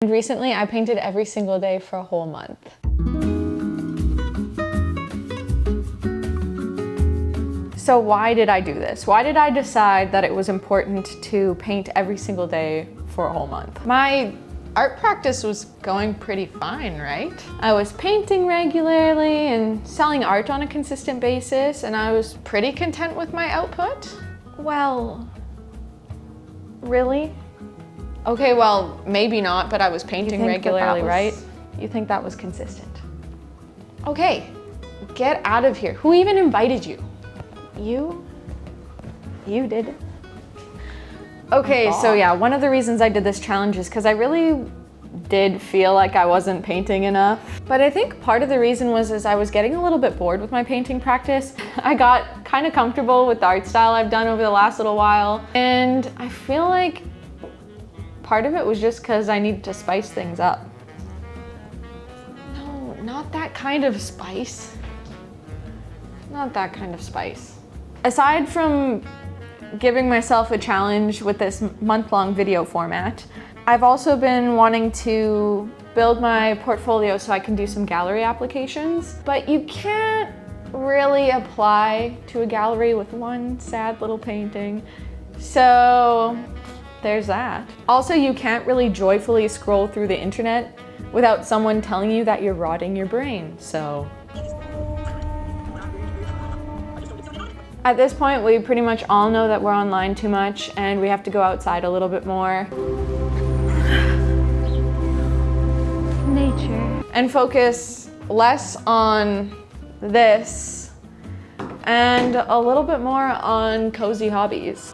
And recently I painted every single day for a whole month. So why did I do this? Why did I decide that it was important to paint every single day for a whole month? My art practice was going pretty fine, right? I was painting regularly and selling art on a consistent basis, and I was pretty content with my output. Well, really? Okay, well, maybe not, but I was painting regularly, right? You think that was consistent? Okay, get out of here. Who even invited you? You did. Okay, so yeah, one of the reasons I did this challenge is because I really did feel like I wasn't painting enough. But I think part of the reason was I was getting a little bit bored with my painting practice. I got kind of comfortable with the art style I've done over the last little while. And I feel like part of it was just because I needed to spice things up. No, not that kind of spice. Not that kind of spice. Aside from giving myself a challenge with this month-long video format, I've also been wanting to build my portfolio so I can do some gallery applications, but you can't really apply to a gallery with one sad little painting. So there's that. Also, you can't really joyfully scroll through the internet without someone telling you that you're rotting your brain, so. At this point, we pretty much all know that we're online too much and we have to go outside a little bit more. Nature. And focus less on this and a little bit more on cozy hobbies.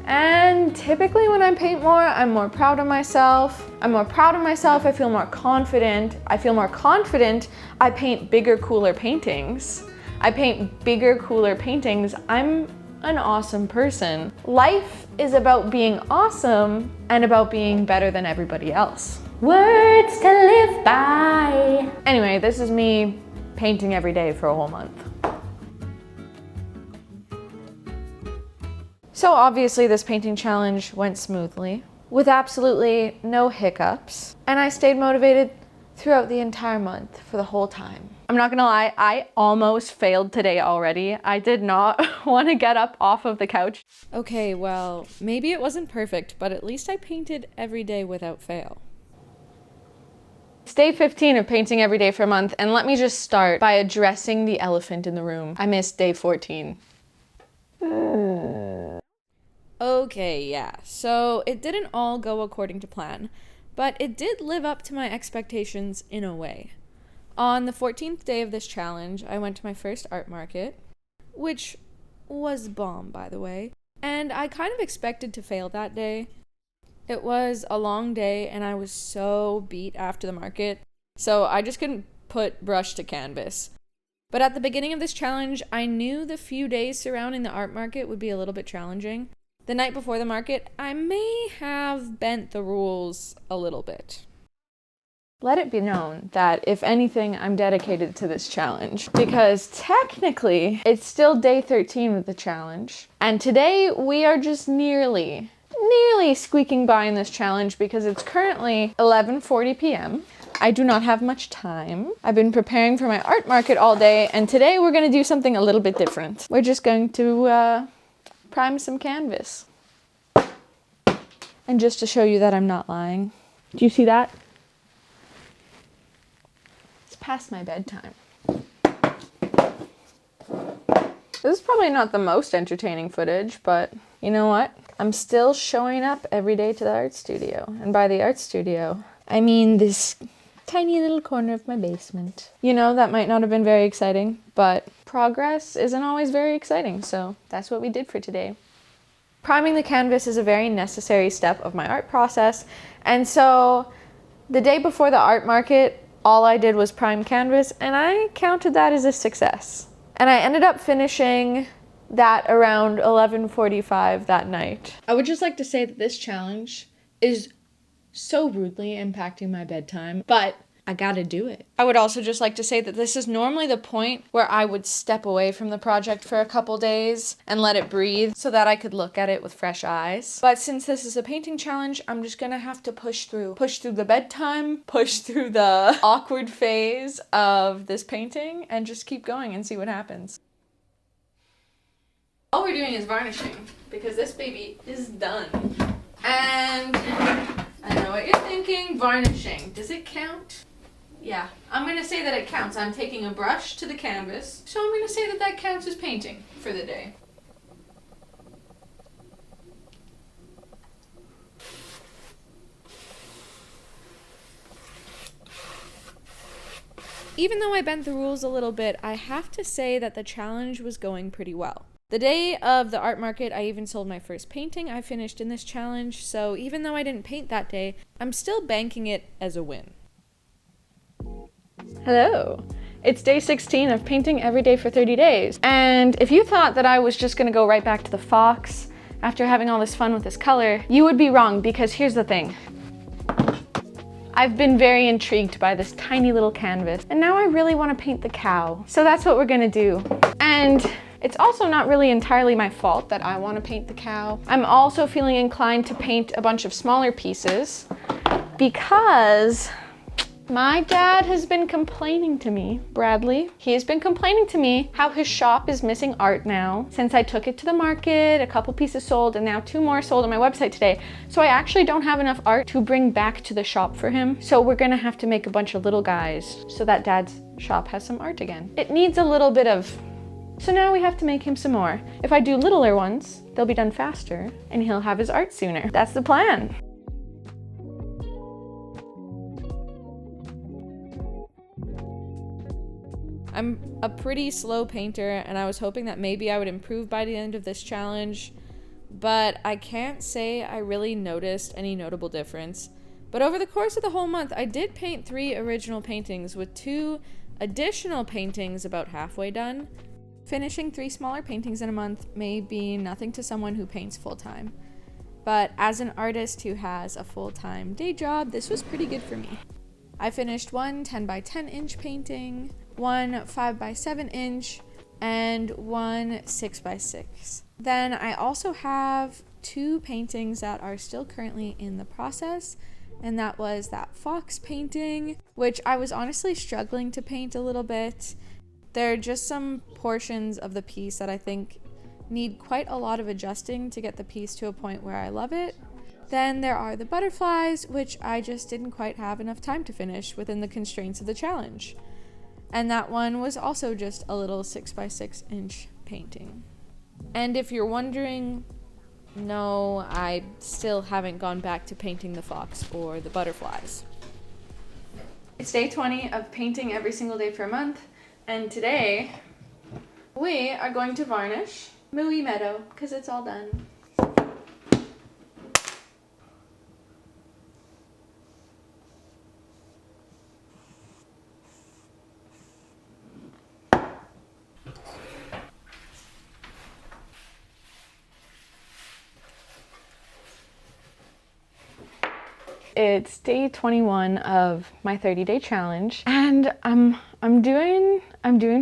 And typically when I paint more, I'm more proud of myself. I'm more proud of myself, I feel more confident. I feel more confident, I paint bigger, cooler paintings. I paint bigger, cooler paintings. I'm an awesome person. Life is about being awesome and about being better than everybody else. Words to live by. Anyway, this is me painting every day for a whole month. So obviously this painting challenge went smoothly, with absolutely no hiccups, and I stayed motivated throughout the entire month for the whole time. I'm not gonna lie, I almost failed today already. I did not want to get up off of the couch. Okay, well, maybe it wasn't perfect, but at least I painted every day without fail. It's day 15 of painting every day for a month, and let me just start by addressing the elephant in the room. I missed day 14. Okay, yeah, so it didn't all go according to plan, but it did live up to my expectations in a way. On the 14th day of this challenge, I went to my first art market, which was bomb, by the way, and I kind of expected to fail that day. It was a long day, and I was so beat after the market, so I just couldn't put brush to canvas. But at the beginning of this challenge, I knew the few days surrounding the art market would be a little bit challenging. The night before the market, I may have bent the rules a little bit. Let it be known that, if anything, I'm dedicated to this challenge because technically it's still day 13 of the challenge. And today we are just nearly squeaking by in this challenge because it's currently 11:40 p.m. I do not have much time. I've been preparing for my art market all day, and today we're gonna do something a little bit different. We're just going to prime some canvas. And just to show you that I'm not lying. Do you see that? It's past my bedtime. This is probably not the most entertaining footage, but you know what? I'm still showing up every day to the art studio. And by the art studio, I mean this tiny little corner of my basement. You know, that might not have been very exciting, but progress isn't always very exciting, so that's what we did for today. Priming the canvas is a very necessary step of my art process, and so the day before the art market, all I did was prime canvas, and I counted that as a success. And I ended up finishing that around 11:45 that night. I would just like to say that this challenge is so rudely impacting my bedtime, but I gotta do it. I would also just like to say that this is normally the point where I would step away from the project for a couple days and let it breathe so that I could look at it with fresh eyes. But since this is a painting challenge, I'm just gonna have to push through the bedtime, push through the awkward phase of this painting, and just keep going and see what happens. All we're doing is varnishing because this baby is done. And I know what you're thinking, varnishing, does it count? Yeah, I'm going to say that it counts. I'm taking a brush to the canvas, so I'm going to say that that counts as painting for the day. Even though I bent the rules a little bit, I have to say that the challenge was going pretty well. The day of the art market, I even sold my first painting I finished in this challenge, so even though I didn't paint that day, I'm still banking it as a win. Hello. It's day 16 of painting every day for 30 days. And if you thought that I was just gonna go right back to the fox after having all this fun with this color, you would be wrong, because here's the thing. I've been very intrigued by this tiny little canvas, and now I really want to paint the cow. So that's what we're gonna do. And it's also not really entirely my fault that I want to paint the cow. I'm also feeling inclined to paint a bunch of smaller pieces because my dad has been complaining to me, Bradley. He has been complaining to me how his shop is missing art now since I took it to the market, a couple pieces sold, and now 2 more sold on my website today. So I actually don't have enough art to bring back to the shop for him. So we're gonna have to make a bunch of little guys so that Dad's shop has some art again. It needs a little bit of... So now we have to make him some more. If I do littler ones, they'll be done faster and he'll have his art sooner. That's the plan. I'm a pretty slow painter, and I was hoping that maybe I would improve by the end of this challenge, but I can't say I really noticed any notable difference. But over the course of the whole month, I did paint 3 original paintings with 2 additional paintings about halfway done. Finishing 3 smaller paintings in a month may be nothing to someone who paints full-time, but as an artist who has a full-time day job, this was pretty good for me. I finished 1 10 by 10 inch painting, 1 5 by 7 inch, and 1 6 by 6. Then I also have 2 paintings that are still currently in the process, and that was that fox painting, which I was honestly struggling to paint a little bit. There are just some portions of the piece that I think need quite a lot of adjusting to get the piece to a point where I love it. Then there are the butterflies, which I just didn't quite have enough time to finish within the constraints of the challenge. And that one was also just a little 6 by 6 inch painting. And if you're wondering, no, I still haven't gone back to painting the fox or the butterflies. It's day 20 of painting every single day for a month, and today we are going to varnish Mooey Meadow because it's all done. It's day 21 of my 30-day challenge, and I'm doing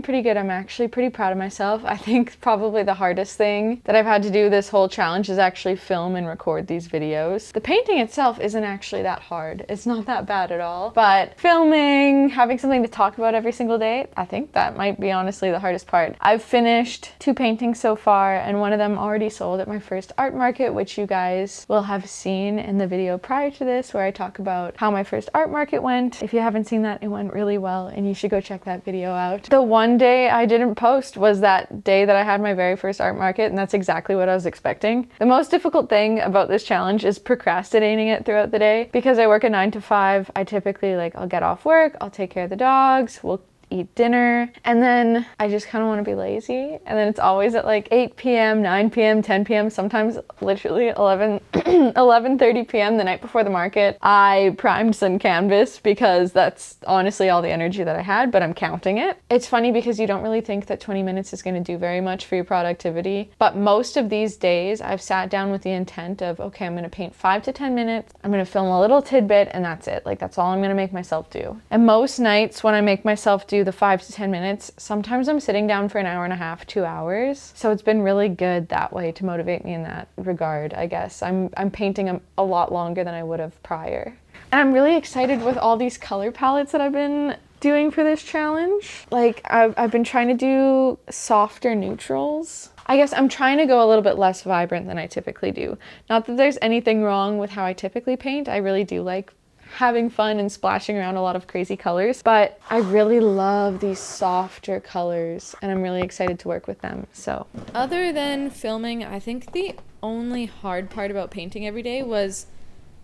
pretty good. I'm actually pretty proud of myself. I think probably the hardest thing that I've had to do this whole challenge is actually film and record these videos. The painting itself isn't actually that hard. It's not that bad at all. But filming, having something to talk about every single day, I think that might be honestly the hardest part. I've finished 2 paintings so far, and one of them already sold at my first art market, which you guys will have seen in the video prior to this, where I talk about how my first art market went. If you haven't seen that, it went really well, and you should go check that video out. The one day I didn't post was that day that I had my very first art market, and that's exactly what I was expecting. The most difficult thing about this challenge is procrastinating it throughout the day. Because I work a 9 to 5, I typically I'll get off work, I'll take care of the dogs, we'll eat dinner, and then I just kind of want to be lazy. And then it's always at like 8 p.m., 9 p.m., 10 p.m., sometimes literally 11:30 p.m. the night before the market. I primed some canvas because that's honestly all the energy that I had, but I'm counting it. It's funny because you don't really think that 20 minutes is going to do very much for your productivity, but most of these days I've sat down with the intent of, okay, I'm going to paint 5 to 10 minutes, I'm going to film a little tidbit, and that's it. Like, that's all I'm going to make myself do. And most nights when I make myself do the 5 to 10 minutes, sometimes I'm sitting down for an hour and a half, 2 hours. So it's been really good that way to motivate me in that regard, I guess. I'm painting a lot longer than I would have prior. And I'm really excited with all these color palettes that I've been doing for this challenge. Like, I've been trying to do softer neutrals. I guess I'm trying to go a little bit less vibrant than I typically do. Not that there's anything wrong with how I typically paint. I really do like having fun and splashing around a lot of crazy colors, but I really love these softer colors and I'm really excited to work with them. So other than filming, I think the only hard part about painting every day was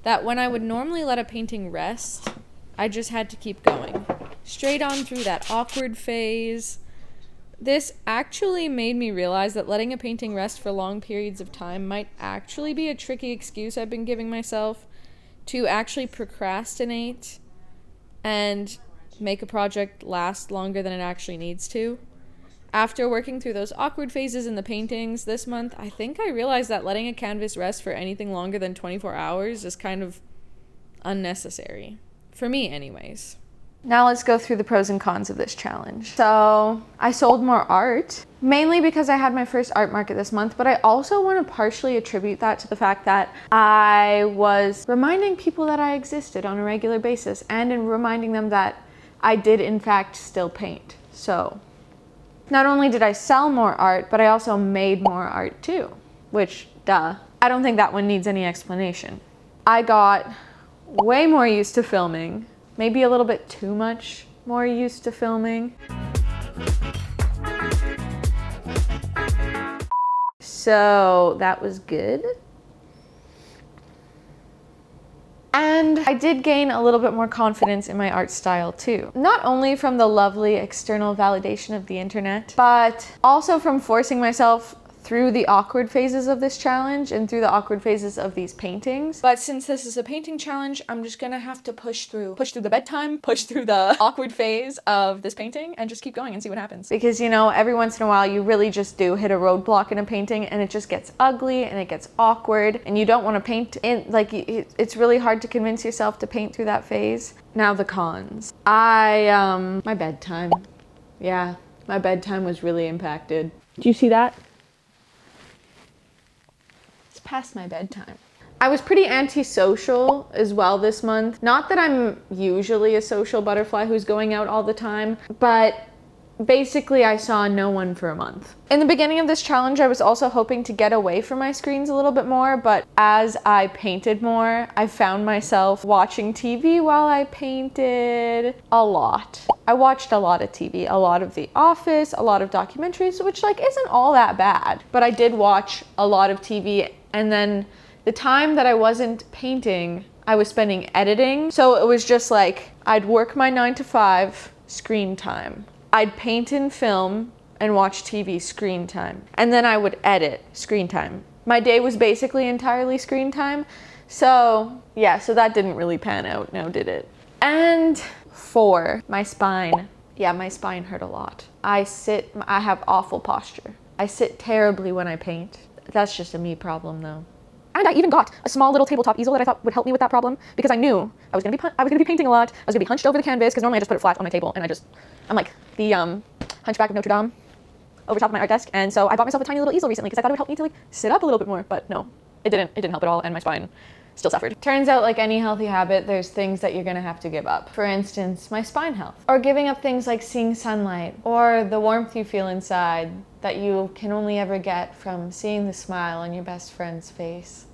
that when I would normally let a painting rest, I just had to keep going straight on through that awkward phase. This actually made me realize that letting a painting rest for long periods of time might actually be a tricky excuse I've been giving myself to actually procrastinate and make a project last longer than it actually needs to. After working through those awkward phases in the paintings this month, I think I realized that letting a canvas rest for anything longer than 24 hours is kind of unnecessary. For me, anyways. Now let's go through the pros and cons of this challenge. So I sold more art, mainly because I had my first art market this month, but I also want to partially attribute that to the fact that I was reminding people that I existed on a regular basis and in reminding them that I did in fact still paint. So not only did I sell more art, but I also made more art too, which, duh. I don't think that one needs any explanation. I got way more used to filming, maybe a little bit too much more used to filming. So that was good. And I did gain a little bit more confidence in my art style too. Not only from the lovely external validation of the internet, but also from forcing myself through the awkward phases of this challenge and through the awkward phases of these paintings. But since this is a painting challenge, I'm just gonna have to push through the bedtime, push through the awkward phase of this painting and just keep going and see what happens. Because, you know, every once in a while you really just do hit a roadblock in a painting and it just gets ugly and it gets awkward and you don't want to paint in, like, it's really hard to convince yourself to paint through that phase. Now the cons. My bedtime. Yeah, my bedtime was really impacted. Do you see that? Past my bedtime. I was pretty antisocial as well this month. Not that I'm usually a social butterfly who's going out all the time, but basically I saw no one for a month. In the beginning of this challenge, I was also hoping to get away from my screens a little bit more, but as I painted more, I found myself watching TV while I painted a lot. I watched a lot of TV, a lot of The Office, a lot of documentaries, which like isn't all that bad, but I did watch a lot of TV. And then the time that I wasn't painting, I was spending editing. So it was just like, I'd work my 9 to 5, screen time. I'd paint and film and watch TV, screen time. And then I would edit, screen time. My day was basically entirely screen time. So yeah, so that didn't really pan out now, did it? And 4, my spine. Yeah, my spine hurt a lot. I have awful posture. I sit terribly when I paint. That's just a me problem though. And I even got a small little tabletop easel that I thought would help me with that problem because I knew I was gonna be painting a lot. I was gonna be hunched over the canvas because normally I just put it flat on my table and I'm like the Hunchback of Notre Dame over top of my art desk. And so I bought myself a tiny little easel recently because I thought it would help me to like sit up a little bit more, but no, it didn't help at all and my spine still suffered. Turns out, like any healthy habit, there's things that you're gonna have to give up. For instance, my spine health. Or giving up things like seeing sunlight, or the warmth you feel inside that you can only ever get from seeing the smile on your best friend's face.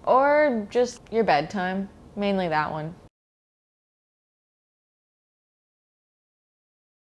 Or just your bedtime, mainly that one.